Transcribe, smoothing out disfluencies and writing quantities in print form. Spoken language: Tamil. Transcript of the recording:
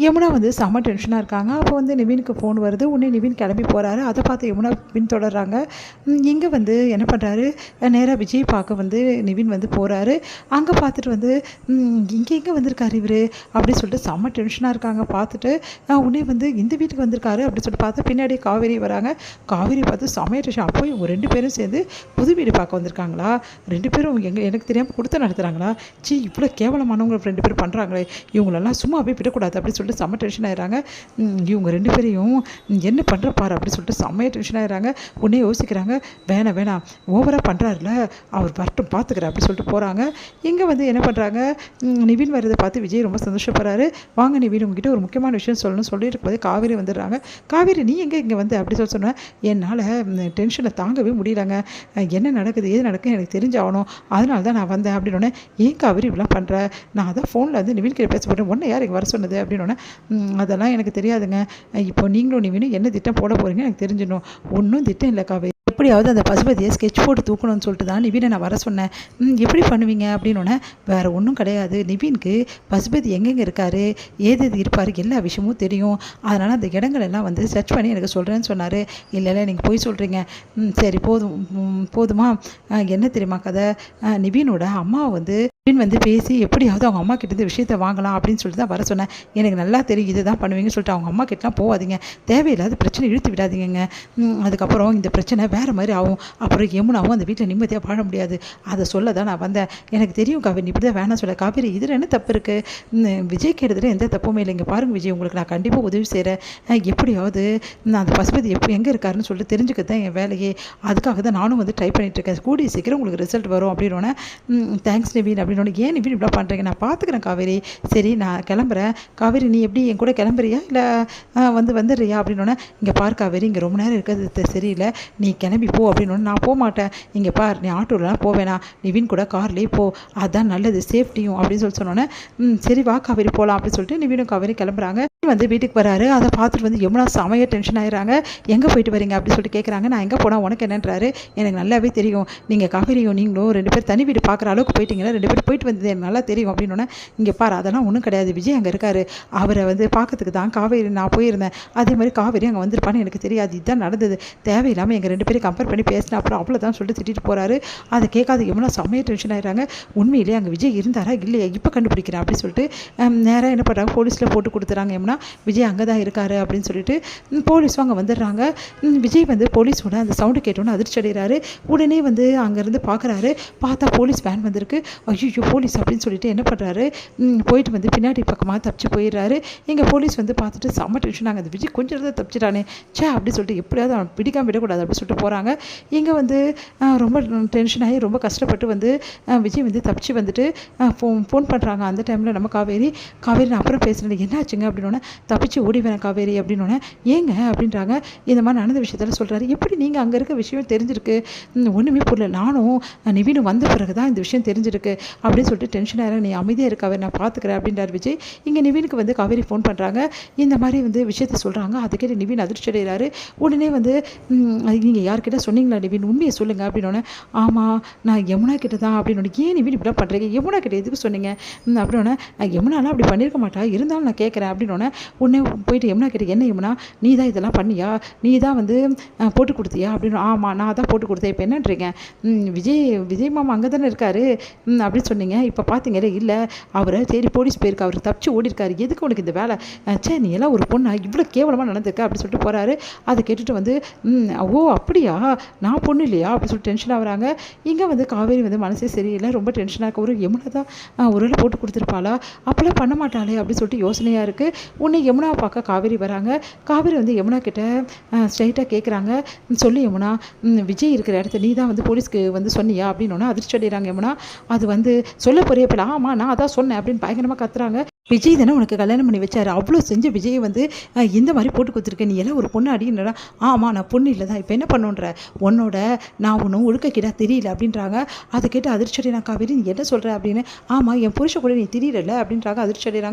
யமுனா வந்து செம்ம டென்ஷனாக இருக்காங்க. அப்போ வந்து நிவினுக்கு ஃபோன் வருது. உடனே நிவின் கிளம்பி போகிறாரு. அதை பார்த்து யமுனா பின்தொடர்றாங்க. இங்கே வந்து என்ன பண்ணுறாரு, நேராக விஜய் பார்க்க வந்து நிவின் வந்து போகிறாரு. அங்கே பார்த்துட்டு வந்து எங்கே வந்திருக்காரு இவர் அப்படின்னு சொல்லிட்டு செம்ம டென்ஷனாக இருக்காங்க. பார்த்துட்டு உடனே வந்து இந்த வீட்டுக்கு வந்திருக்காரு அப்படின்னு சொல்லிட்டு பார்த்தா பின்னாடி காவேரி வராங்க. காவேரி பார்த்து செம்ம டென்ஷன். அப்போ இவங்க 2 பேரும் சேர்ந்து புது வீடு பார்க்க வந்திருக்காங்களா, 2 பேரும் எனக்கு தெரியாமல் கொடுத்து நடத்துகிறாங்களா, இவ்வளோ கேவலமானவங்க 2 பேரும் பண்ணுறாங்களே, இவங்களெல்லாம் சும்மாவே விடக்கூடாது அப்படின்னு சொல்லிட்டு செம்ம டென்ஷன் ஆயிடுறாங்க. இவங்க 2 பேரையும் என்ன பண்ணுற பாரு அப்படின்னு சொல்லிட்டு செம்மையாக டென்ஷன் ஆயிடுறாங்க. உடனே யோசிக்கிறாங்க, வேணாம் ஓவராக பண்ணுறாருல, அவர் வரட்டும் பார்த்துக்கிறேன் அப்படின்னு சொல்லிட்டு போகிறாங்க. இங்கே வந்து என்ன பண்ணுறாங்க, நிவின் வரதை பார்த்து விஜய் ரொம்ப சந்தோஷப்படுறாரு. வாங்க நிவின், உங்ககிட்ட ஒரு முக்கியமான விஷயம் சொல்லணும்னு சொல்லிட்டு போதே காவேரி வந்துடுறாங்க. காவேரி நீ எங்கே இங்கே வந்து அப்படி சொன்னேன், என்னால் டென்ஷனை தாங்கவே முடியலங்க, என்ன நடக்குது ஏது நடக்குது எனக்கு தெரிஞ்சாகணும், அதனால தான் நான் வந்தேன் அப்படின்னோடனே, ஏன் காவேரி இப்படிலாம் பண்ணுற, நான் அதான் ஃபோனில் வந்து நிவின் கிட்ட பேச போட்டேன், ஒன்றை யார் இங்கே வர சொன்னது அப்படின்னோடனே, அதெல்லாம் எனக்கு தெரியாதுங்க, இப்போ நீங்களும் நிவினும் என்ன திட்டம் போட போகிறீங்க எனக்கு தெரிஞ்சிடணும், ஒன்றும் திட்டம் இல்லை காவேரி, எப்படியாவது அந்த பசுபதியை ஸ்கெட்ச் போட்டு தூக்கணும்னு சொல்லிட்டு தான் நிவினை நான் வர சொன்னேன், எப்படி பண்ணுவீங்க அப்படின்னோடனே, வேறு ஒன்றும் கிடையாது, நிவினுக்கு பசுபதி எங்கெங்கே இருக்கார் ஏது இருப்பார் எல்லா விஷயமும் தெரியும், அதனால் அந்த இடங்கள் எல்லாம் வந்து சர்ச் பண்ணி எனக்கு சொல்கிறேன்னு சொன்னார். இல்லை நீங்கள் போய் சொல்கிறீங்க, சரி போதுமா, என்ன தெரியுமா கதை, நிவினோட அம்மா வந்து பேசி எப்படியாவது அவங்க அம்மா கிட்டேருந்து விஷயத்தை வாங்கலாம் அப்படின்னு சொல்லிட்டு தான் வர சொன்னேன், எனக்கு நல்லா தெரியும் இதை தான் பண்ணுவீங்கன்னு சொல்லிட்டு அவங்க அம்மா கிட்டலாம் போகாதீங்க, தேவையில்லாத பிரச்சனை இழுத்து விடாதீங்க, அதுக்கப்புறம் இந்த பிரச்சனை வேறு மாதிரி ஆகும், அப்புறம் யமுனாவும் அந்த வீட்டில் நிம்மதியாக வாழ முடியாது, அதை சொல்ல தான் நான் வந்தேன், எனக்கு தெரியும் காவேரி இப்படி தான் வேணாம் சொல்ல, காவேரி இதில் என்ன தப்பு இருக்குது, விஜய் கேட்டதில் எந்த தப்புமே இல்லைங்க, பாருங்கள் விஜய் உங்களுக்கு நான் கண்டிப்பாக உதவி செய்கிறேன், எப்படியாவது நான் அந்த பசுபதி எங்கே இருக்காருன்னு சொல்லிட்டு தெரிஞ்சுக்க தான் என் வேலையே, அதுக்காக தான் நானும் வந்து ட்ரை பண்ணிகிட்ருக்கேன், கூடிய சீக்கிரம் உங்களுக்கு ரிசல்ட் வரும் அப்படின்னோடனே, தேங்க்ஸ் நிவின் அப்படின்னு, ஏன் நிவின் இப்படி பண்ணுறீங்க, நான் பார்த்துக்கிறேன் காவேரி, சரி நான் கிளம்புறேன், காவேரி நீ எப்படி என் கூட கிளம்புறியா இல்லை வந்துடுறியா அப்படின்னோடனே, இங்கே பார் காவேரி இங்கே ரொம்ப நேரம் இருக்கிறது சரியில்லை, நீ கிளம்பி போ அப்படின்னோடனே, நான் போக மாட்டேன், இங்கே பார் நீ ஆட்டோலாம் போவேணா, நிவின் கூட கார்லேயே போ, அதுதான் நல்லது சேஃப்டியும் அப்படின்னு சொல்லி சொன்னோன்னே, சரி வா காவேரி போகலாம் அப்படின்னு சொல்லிட்டு நிவினும் காவேரி கிளம்புறாங்க. வந்து வீட்டுக்கு வராரு. அதை பார்த்துட்டு வந்து யமுனா செமையாக டென்ஷன் ஆயிடுறாங்க. எங்கே போயிட்டு வரீங்க அப்படின்னு சொல்லிட்டு கேட்குறாங்க. நான் எங்கே போனால் உனக்கு என்னன்றாரு, எனக்கு நல்லாவே தெரியும், நீங்கள் காவேரியும் நீங்களும் 2 பேர் தனி வீடு பார்க்குற அளவுக்கு போயிட்டீங்களா, 2 பேர் போயிட்டு வந்தது எனக்கு நல்லா தெரியும் அப்படின்னோடனே, இங்கே பாரு அதெல்லாம் ஒன்றும் கிடையாது, விஜய் அங்கே இருக்காரு, அவரை வந்து பார்க்கறதுக்கு தான் காவேரி நான் போயிருந்தேன், அதே மாதிரி காவேரி அங்கே வந்திருப்பான்னு எனக்கு தெரியாது, இதுதான் நடந்தது, தேவையில்லாமல் எங்கள் 2 பேரும் கம்பேர் பண்ணி பேசினா அப்புறம் அவ்வளோதான் சொல்லிட்டு திட்டிட்டு போகிறாரு. அதை கேட்காத யமுனா செம்மையாக டென்ஷன் ஆயிடுறாங்க. உண்மையிலேயே அங்கே விஜய் இருந்தாரா இல்லையா இப்போ கண்டுபிடிக்கிறேன் அப்படின்னு சொல்லிட்டு நேராக என்ன பண்ணுறாங்க, போலீஸில் போட்டு கொடுத்துறாங்க. யமுனா விஜய் அங்கே தான் இருக்காரு அப்படின்னு சொல்லிட்டு போலீஸும் அங்கே வந்துடுறாங்க. விஜய் வந்து போலீஸோட அந்த சவுண்டு கேட்டோன்னு அதிர்ச்சி அடைகிறாரு. உடனே வந்து அங்கேருந்து பார்க்குறாரு. பார்த்தா போலீஸ் வேன் வந்திருக்கு. ஐயோ போலீஸ் அப்படின்னு சொல்லிட்டு என்ன பண்ணுறாரு, போயிட்டு வந்து பின்னாடி பக்கமாக தப்பிச்சு போயிடுறாரு. எங்கள் போலீஸ் வந்து பார்த்துட்டு செம்ம டென்ஷன் ஆகுது, விஜய் கொஞ்சம் தான் தப்பிச்சிட்டானே அப்படின்னு சொல்லிட்டு எப்படியாவது அவன் பிடிக்காம விடக்கூடாது அப்படின்னு சொல்லிட்டு போகிறாங்க. இங்கே வந்து ரொம்ப டென்ஷன் ஆகி ரொம்ப கஷ்டப்பட்டு வந்து விஜய் வந்து தப்பிச்சு வந்துட்டு ஃபோன் பண்ணுறாங்க. அந்த டைமில் நம்ம காவேரி நான் அப்புறம் பேசுகிறேன் என்னாச்சுங்க அப்படின்னோடனே, தப்பிச்சு ஓடி வரேன் காவேரி அப்படின்னோடனே, ஏங்க அப்படின்றாங்க. இந்த மாதிரி நடந்த விஷயத்தில் சொல்கிறாரு. எப்படி நீங்கள் அங்கே இருக்க விஷயம் தெரிஞ்சிருக்கு, ஒன்றுமே புரியல, நானும் நிவினும் வந்த பிறகு தான் இந்த விஷயம் தெரிஞ்சிருக்கு அப்படின்னு சொல்லிட்டு டென்ஷன் ஆகிற, நீ அமைதியாக இருக்காவே நான் பார்த்துக்கிறேன் அப்படின்றார் விஜய். இங்கே நிவினுக்கு வந்து காவேரி ஃபோன் பண்ணுறாங்க. இந்த மாதிரி வந்து விஷயத்த சொல்கிறாங்க. அதுக்கிட்ட நிவின் அதிர்ச்சி அடைகிறாரு. உடனே வந்து நீங்கள் யார்கிட்ட சொன்னீங்களா நிவின், உண்மையை சொல்லுங்கள் அப்படின்னோடனே, ஆமாம் நான் யமுனா கிட்ட தான் அப்படின்னோட, ஏன் நிவின் இப்படிலாம் பண்ணுறீங்க, யமுனா கிட்ட எதுக்கு சொன்னீங்க அப்படின்னோடனே, யமுனாலாம் அப்படி பண்ணியிருக்க மாட்டா, இருந்தாலும் நான் கேட்குறேன் அப்படின்னோடனே, உடனே போயிட்டு யமுனா கிட்ட, என்ன யமுனா நீ தான் இதெல்லாம் பண்ணியா, நீ தான் வந்து போட்டு கொடுத்தியா அப்படின்னு, ஆமாம் நான் தான் போட்டு கொடுத்தேன், இப்போ என்னன்றீங்க, விஜய் மாமா அங்கே தானே இருக்காரு அப்படின்னு சொன்னீங்க, இப்போ பார்த்தீங்களே இல்லை அவரை தேடி போலீஸ் போயிருக்கு, அவர் தப்பிச்சு ஓடி இருக்காரு, எதுக்கு உனக்கு இந்த வேலை, நீ எல்லாம் ஒரு பொண்ணா இவ்வளோ கேவலமாக நடந்திருக்க அப்படின்னு சொல்லிட்டு போகிறாரு. அதை கேட்டுட்டு வந்து ஓ அப்படியா நான் பொண்ணு இல்லையா அப்படின்னு சொல்லிட்டு டென்ஷன் ஆகுறாங்க. இங்கே வந்து காவேரி வந்து மனசே சரியில்லை, ரொம்ப டென்ஷனாக இருக்க, ஒரு யமுனா தான் ஒரு போட்டு கொடுத்துருப்பாளா, அப்போல்லாம் பண்ண மாட்டாளே அப்படின்னு சொல்லிட்டு யோசனையாக இருக்குது. உன்னை யமுனாவை பார்க்க காவேரி வராங்க. காவேரி வந்து யமுனா கிட்ட ஸ்ட்ரைட்டாக கேட்குறாங்க, சொல்லி யமுனா விஜய் இருக்கிற இடத்த நீ தான் வந்து போலீஸ்க்கு வந்து சொன்னியா அப்படின்னோன்னா அதிர்ச்சி அடைகிறாங்க. யமுனா அது வந்து சொல்ல போறிய பிள்ளை, ஆமாம் நான் அதான் சொன்னேன் அப்படின்னு பயங்கரமாக கத்துறாங்க. விஜய் தானே உனக்கு கல்யாணம் பண்ணி வச்சாரு, அவ்வளோ செஞ்ச விஜயை வந்து இந்த மாதிரி போட்டு கொடுத்துருக்கேன், நீ எல்லாம் ஒரு பொண்ணு அடின்றா, ஆமாம் நான் பொண்ணு இல்லை தான், இப்போ என்ன பண்ணுன்ற, உன்னோட நான் ஒன்றும் ஒழுக்கக்கிட்டா தெரியல அப்படின்றாங்க. அதை கேட்டு அதிர்ச்சி அடைகிறாங்க. காவேரி நீ என்ன சொல்கிற அப்படின்னு, ஆமாம் என் புருஷ கூட நீ தெரியல அப்படின்றாங்க. அதிர்ச்சி அடைகிறாங்க.